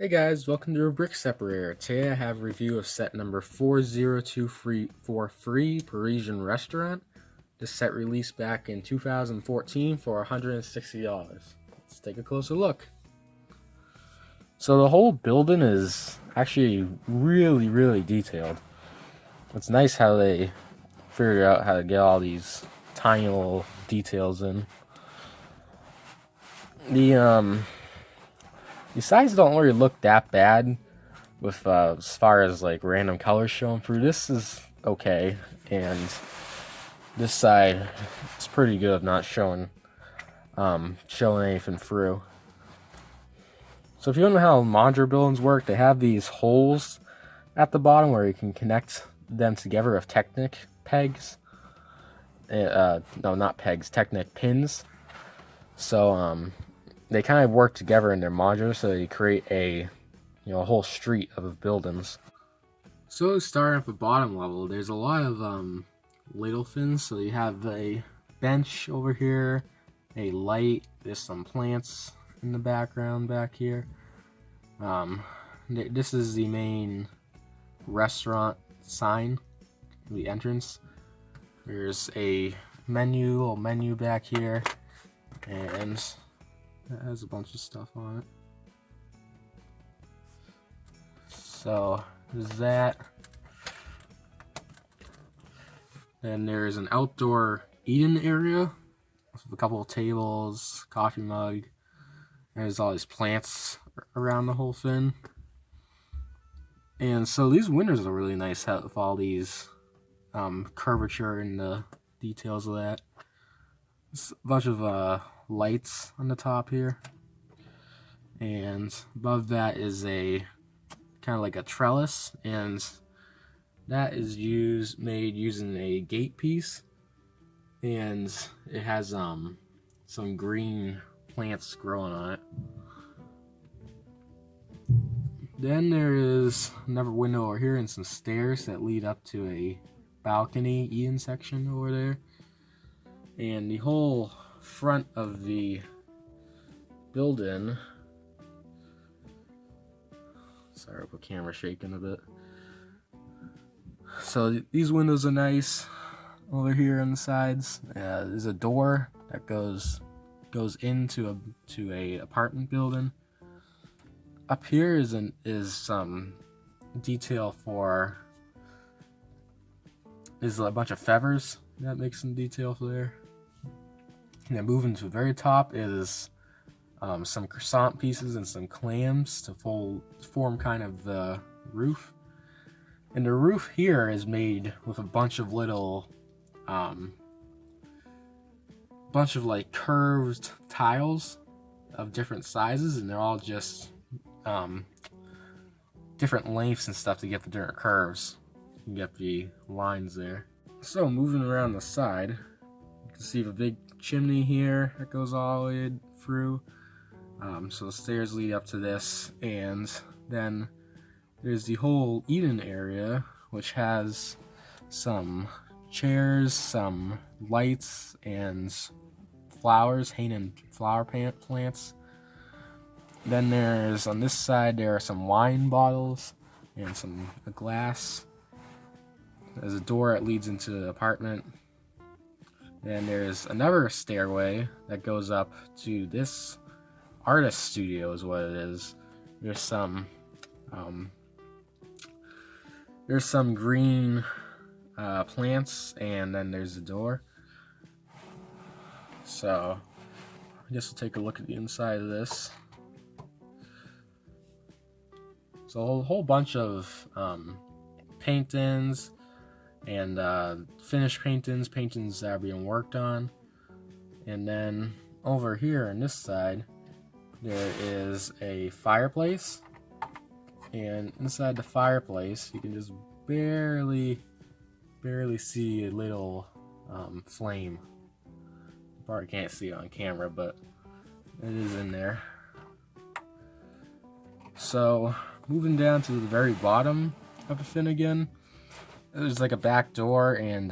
Hey guys, welcome to Brick Separator. Today I have a review of set number 40243 Parisian Restaurant. This set released back in 2014 for $160. Let's take a closer look. So the whole building is actually really detailed. It's nice how they figured out how to get all these tiny little details in. The sides don't really look that bad with as far as like random colors showing through. This is okay, and this side is pretty good of not showing anything through. So if you don't know how modular buildings work, they have these holes at the bottom where you can connect them together with Technic pegs. No, not pegs, Technic pins. So they kind of work together in their modular, so they create a whole street of buildings. So starting at the bottom level, there's a lot of little things. So you have a bench over here, a light. There's some plants in the background back here. This is the main restaurant sign, the entrance. There's a little menu back here, and it has a bunch of stuff on it. So there's that. Then there's an outdoor eating area with a couple of tables, coffee mug. There's all these plants around the whole thing. And so these windows are really nice with all these curvature and the details of that. There's a bunch of lights on the top here, and above that is a kind of like a trellis, and that is made using a gate piece, and it has some green plants growing on it. Then there is another window over here and some stairs that lead up to a balcony eating section over there, and the whole front of the building. Sorry, the camera's shaking a bit. So these windows are nice over here on the sides. There's a door that goes into a apartment building. Up here is some detail for a bunch of feathers that makes some detail for there. And then moving to the very top is some croissant pieces and some clams to form kind of the roof. And the roof here is made with a bunch of little, like curved tiles of different sizes, and they're all just different lengths and stuff to get the different curves. You can get the lines there. So moving around the side, you can see the big chimney here that goes all the way through. So the stairs lead up to this, and then there's the whole eating area, which has some chairs, some lights, and flowers, hanging flower plants. Then there's, on this side, there are some wine bottles and a glass. There's a door that leads into the apartment. Then there's another stairway that goes up to this artist studio is what it is. There's some green plants, and then there's the door. So I guess we'll take a look at the inside of this. So a whole bunch of paintings and finished paintings that are being worked on. And then over here on this side, there is a fireplace, and inside the fireplace you can just barely see a little flame. You probably can't see it on camera, but it is in there. So moving down to the very bottom of the fin again, there's like a back door and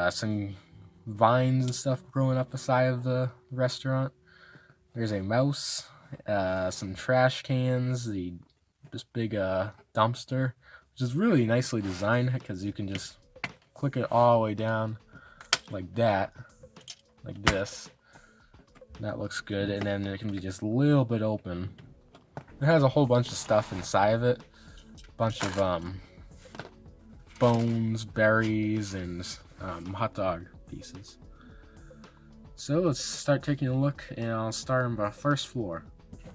some vines and stuff growing up the side of the restaurant. There's a mouse some trash cans, this big dumpster, which is really nicely designed because you can just click it all the way down like that, like this. That looks good, and then it can be just a little bit open. It has a whole bunch of stuff inside of it, a bunch of bones, berries, and hot dog pieces. So let's start taking a look, and I'll start on the first floor.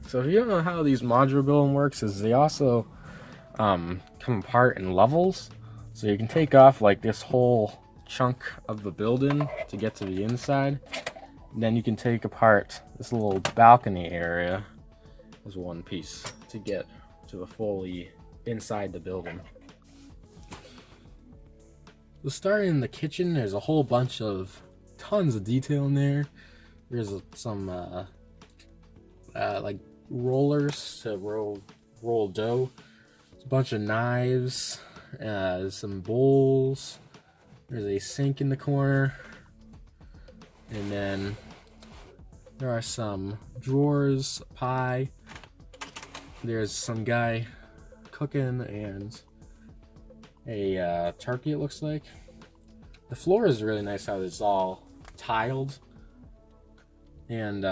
So if you don't know how these modular building works, is they also come apart in levels. So you can take off like this whole chunk of the building to get to the inside. And then you can take apart this little balcony area as one piece to get to the fully inside the building. So starting in the kitchen, there's a whole bunch of tons of detail in there. There's some like rollers to roll dough. There's a bunch of knives, some bowls. There's a sink in the corner. And then there are some drawers, pie. There's some guy cooking and a turkey, it looks like. The floor is really nice how it's all tiled and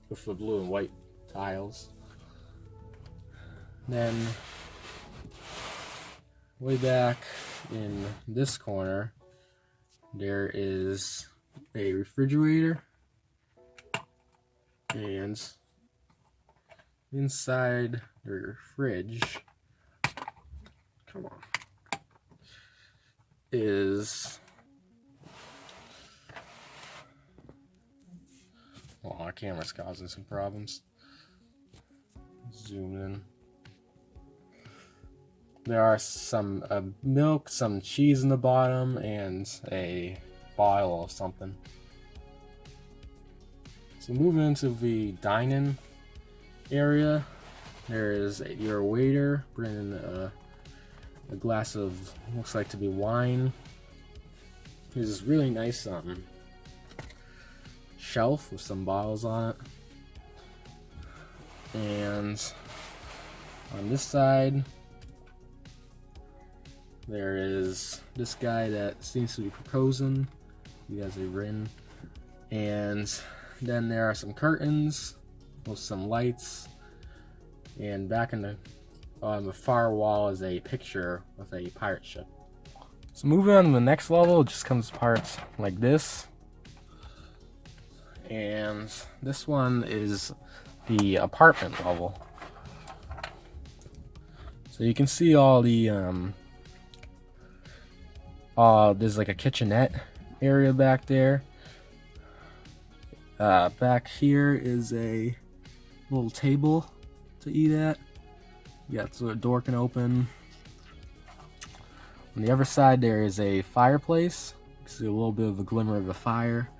with the blue and white tiles. Then way back in this corner there is a refrigerator, and inside the fridge, come on, is, well, our camera's causing some problems. Zoom in. There are some milk, some cheese in the bottom, and a bottle of something. So moving into the dining area, there is your waiter bringing a glass of, looks like to be wine. There's this really nice shelf with some bottles on it. And on this side, there is this guy that seems to be proposing. He has a ring. And then there are some curtains with some lights. And back in on the far wall is a picture with a pirate ship. So moving on to the next level, it just comes apart like this. And this one is the apartment level. So you can see all the there's like a kitchenette area back there. Back here is a little table to eat at. You got so a door can open. On the other side there is a fireplace. You can see a little bit of a glimmer of the fire.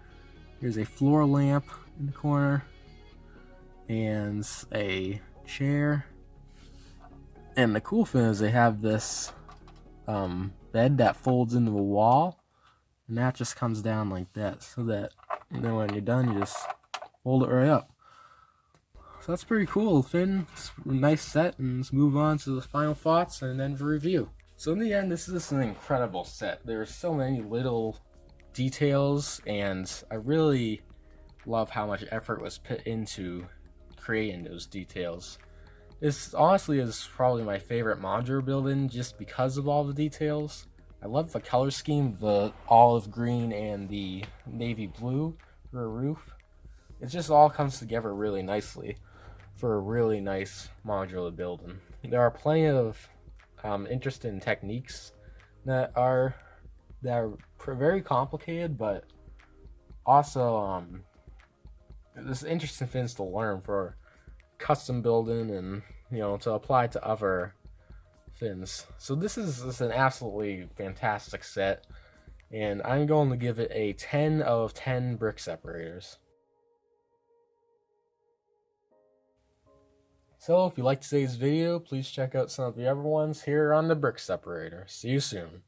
Here's a floor lamp in the corner and a chair. And the cool thing is they have this bed that folds into the wall, and that just comes down like that, so that then when you're done you just fold it right up. So that's pretty cool, Finn. It's a nice set, and let's move on to the final thoughts and then the review. So in the end, this is an incredible set. There are so many little details, and I really love how much effort was put into creating those details. This honestly is probably my favorite modular building just because of all the details. I love the color scheme, the olive green and the navy blue for a roof. It just all comes together really nicely for a really nice modular building. There are plenty of interesting techniques that are very complicated, but also there's interesting things to learn for custom building and, you know, to apply to other things. So this is an absolutely fantastic set, and I'm going to give it a 10 out of 10 brick separators. So if you liked today's video, please check out some of the other ones here on the Brick Separator. See you soon.